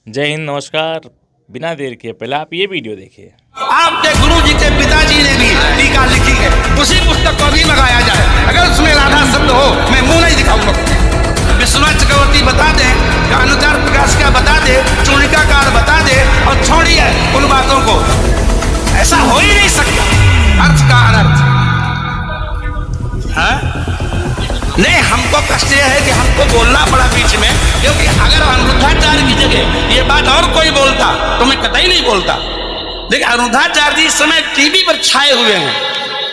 जय हिंद, नमस्कार। बिना देर के पहले आप ये वीडियो देखिए। आपके गुरु जी के पिताजी ने भी टीका लिखी है, उसी पुस्तक को भी मंगाया जाए। अगर उसमें राधा शब्द हो, मैं मुंह नहीं दिखाऊंगा। विश्वनाथ चक्रवर्ती बता दे, अनुचार प्रकाश का बता दे, चूड़िकाकार बता दे, और छोड़िए उन बातों को। ऐसा हो ही नहीं सकता। अर्थ का अनर्थ है। नहीं, हमको कष्ट यह है कि हमको बोलना पड़ा बीच में, क्योंकि अगर अनिरुद्धाचार्य की जगह ये बात और कोई बोलता तो मैं कतई नहीं बोलता। लेकिन अनिरुद्धाचार्य जी इस समय टीवी पर छाए हुए हैं,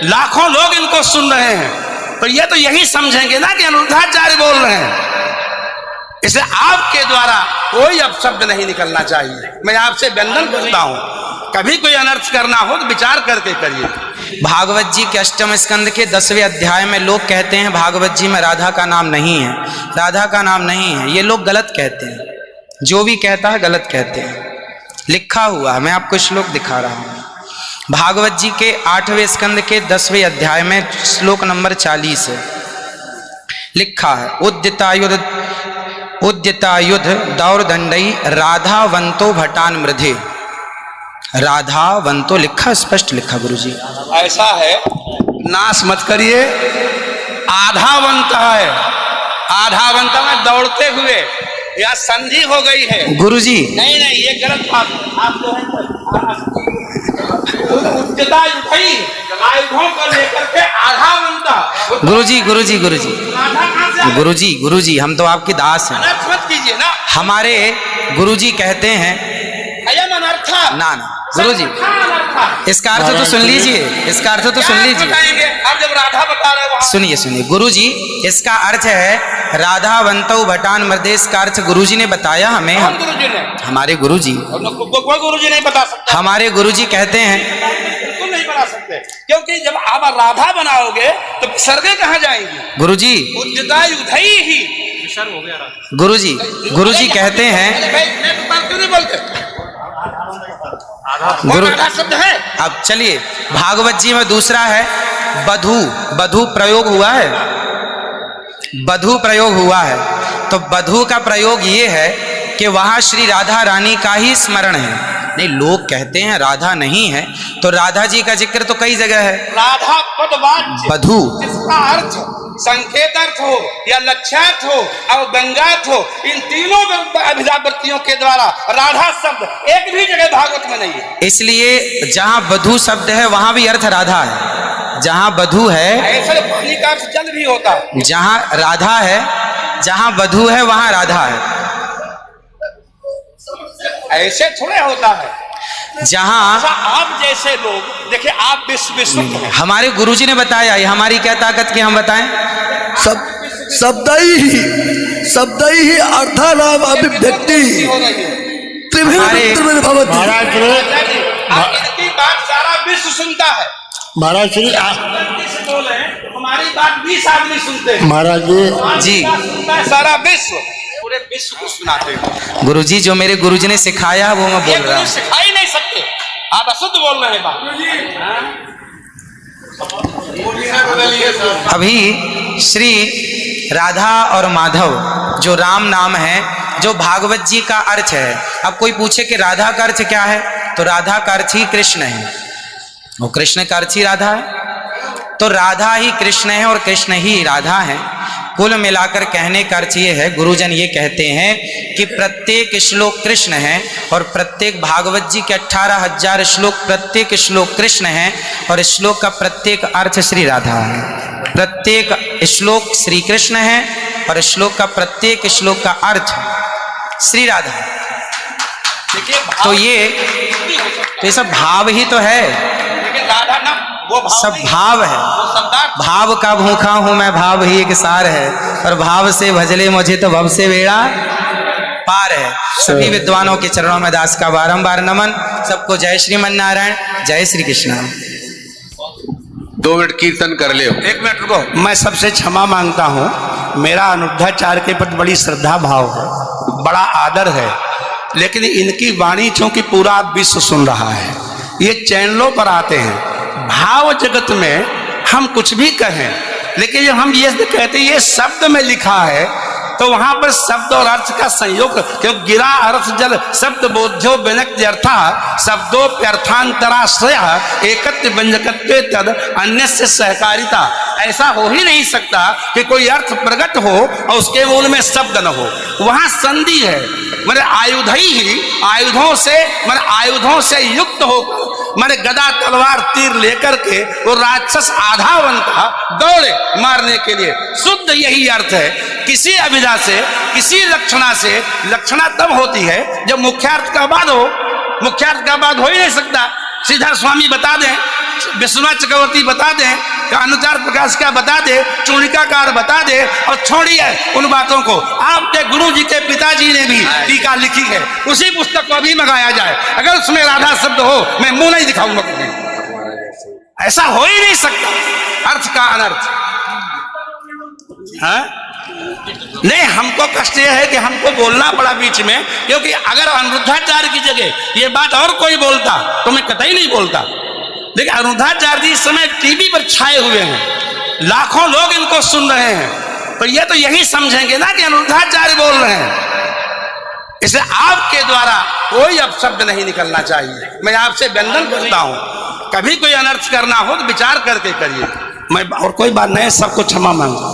लाखों लोग इनको सुन रहे हैं, तो ये तो यही समझेंगे ना कि अनिरुद्धाचार्य बोल रहे हैं। इसलिए आपके द्वारा कोई अपशब्द नहीं निकलना चाहिए। मैं आपसे वंदन करता हूं, कभी कोई अनर्थ करना हो तो विचार करके करिए। भागवत जी के अष्टम स्कंद के 10वें अध्याय में लोग कहते हैं भागवत जी में राधा का नाम नहीं है, राधा का नाम नहीं है। ये लोग गलत कहते हैं, जो भी कहता है गलत कहते हैं। लिखा हुआ है, मैं आपको श्लोक दिखा रहा हूँ। भागवत जी के 8वें स्कंद के 10वें अध्याय में श्लोक नंबर 40 है, लिखा है उद्यतायुध दौरदंडई राधावंतो भटान मृधे। राधावंतो लिखा, स्पष्ट लिखा गुरुजी। ऐसा है, नाश मत करिए। आधावंत है, आधावंत में दौड़ते हुए, यहाँ संधि हो गई है गुरुजी। नहीं नहीं, ये गलत बात है। आप जो है उच्चता उठाई आयुधों को लेकर के आधावंत। गुरुजी गुरुजी गुरुजी गुरुजी गुरुजी, हम तो आपके दास हैं। अनर्थ मत कीजिए ना। हमारे गुरुजी कहते हैं अयम अनर्था ना ना गुरुजी, इसका अर्थ तो सुन लीजिए, इसका अर्थ तो सुन लीजिए। आप जब राधा बता रहे हो, सुनिए सुनिए गुरुजी, इसका अर्थ है राधावंतो भटान मृदेश का अर्थ गुरुजी ने बताया हमें। गुरुजी ने, हमारे गुरुजी, कोई गुरुजी नहीं बता सकता। हमारे गुरुजी कहते हैं बिल्कुल नहीं बना सकते, क्योंकि जब आप राधा बनाओगे तो सर्गे कहाँ जाएंगी? गुरुजी उद्यता युधई ही गुरुजी गुरुजी कहते हैं क्यों नहीं बोलते? गुरु शब्द है। अब चलिए, भागवत जी में दूसरा है बधू। बधू प्रयोग हुआ है, बधू प्रयोग हुआ है। तो बधू का प्रयोग ये है कि वहां श्री राधा रानी का ही स्मरण है। नहीं, लोग कहते हैं राधा नहीं है, तो राधा जी का जिक्र तो कई जगह है। राधा पदवाच्य बधू, जिसका अर्थ संकेत अर्थ हो या लक्ष्यार्थ हो और व्यंग्यार्थ हो, इन तीनों अभिधावृत्तियों के द्वारा राधा शब्द एक भी जगह भागवत में नहीं है। इसलिए जहां बधू शब्द है वहां भी अर्थ राधा है। जहां बधू है, ऐसे पानी का अर्थ जल भी होता है। जहां राधा है, जहां बधू है वहां राधा है। ऐसे थोड़े होता है। जहां आप जैसे लोग देखिए, आप विश्व हमारे गुरुजी ने बताया, ये हमारी क्या ताकत की हम बताएं? शब्दई ही अर्थानाम अभिव्यक्ति त्रिभिन्न भवति। इनकी बात सारा विश्व सुनता है। महाराज श्री बोले हमारी बात 20 आदमी सुनते हैं। महाराज जी, सुनता है सारा विश्व, पूरे विश्व को सुनाते हैं। गुरुजी जो मेरे गुरुजी ने सिखाया वो मैं बोल रहा हूँ। सिखा ही नहीं सकते, आप अशुद्ध बोल रहे हैं बात। अभी श्री राधा और माधव जो राम नाम है, जो भागवत जी का अर्थ है। अब कोई पूछे कि राधा का अर्थ क्या है, तो राधा का अर्थ ही कृष्ण है, वो कृष्ण का अर्थ ही राधा है। तो राधा ही कृष्ण है और कृष्ण ही राधा है। कुल मिलाकर कहने का अर्थ ये है, गुरुजन ये कहते हैं कि प्रत्येक श्लोक कृष्ण है और प्रत्येक भागवत जी के 18,000 श्लोक, प्रत्येक श्लोक कृष्ण है और श्लोक का प्रत्येक अर्थ श्री राधा है। प्रत्येक श्लोक श्री कृष्ण है और श्लोक का प्रत्येक श्लोक का अर्थ श्री राधा है। तो ये सब भाव ही तो है, लेकिन राधा ना वो भाव सब नहीं, भाव है। वो शब्दार्थ। भाव का भूखा हूं मैं, भाव ही एक सार है, और भाव से भजले मुझे तो भव से बेड़ा पार है। सभी विद्वानों के चरणों में दास का बारंबार नमन। सबको जय श्रीमन नारायण, जय श्री कृष्ण। 2 मिनट कीर्तन कर ले। 1 मिनट रुको, मैं सबसे क्षमा मांगता हूँ। मेरा अनिरुद्धाचार्य के प्रति बड़ी श्रद्धा भाव है, बड़ा आदर है, लेकिन इनकी वाणी चूंकि पूरा विश्व सुन रहा है, ये चैनलों पर आते हैं। भाव जगत में हम कुछ भी कहें, लेकिन जब हम ये कहते हैं ये शब्द में लिखा है, तो वहां पर शब्द और अर्थ का संयोग, क्योंकि गिरा अर्थ जल शब्द बोध्यो व्यनक्ति अर्थ शब्दोप्यर्थांतराश्रय एकत्व व्यंजकत्वे तद अन्य से सहकारिता। ऐसा हो ही नहीं सकता कि कोई अर्थ प्रकट हो और उसके मूल में शब्द न हो। वहां संधि है, मेरे आयुधों से युक्त होकर मेरे गदा तलवार तीर लेकर के वो राक्षस आधावन था दौड़े मारने के लिए। शुद्ध यही अर्थ है। किसी अभिधा से, किसी लक्षणा से, लक्षणा तब होती है जब मुख्यार्थ का बाद हो। मुख्यार्थ का बाद हो ही नहीं सकता। सीधा स्वामी बता दें, विश्वनाथ चक्रवर्ती बता दें, अनुचार प्रकाश का बता दे, चूड़िकाकार बता दे, और छोड़िए उन बातों को। आपके गुरु जी के पिताजी ने भी टीका लिखी है, उसी पुस्तक को अभी मंगाया जाए, अगर उसमें राधा शब्द हो मैं मुंह नहीं दिखाऊंगा कभी। ऐसा हो ही नहीं सकता अर्थ का अनर्थ। हाँ? नहीं, हमको कष्ट यह है कि हमको बोलना पड़ा बीच में, क्योंकि अगर अनिरुद्धाचार्य की जगह ये बात और कोई बोलता तो मैं कतई नहीं बोलता। देखिए, अनिरुद्धाचार्य जी इस समय टीवी पर छाए हुए हैं, लाखों लोग इनको सुन रहे हैं, तो ये तो यही समझेंगे ना कि अनिरुद्धाचार्य बोल रहे हैं। इसलिए आपके द्वारा कोई अपशब्द नहीं निकलना चाहिए। मैं आपसे वंदन करता हूं, कभी कोई अनर्थ करना हो तो विचार करके करिए। मैं और कोई बात नहीं, सबको क्षमा मांगता हूं।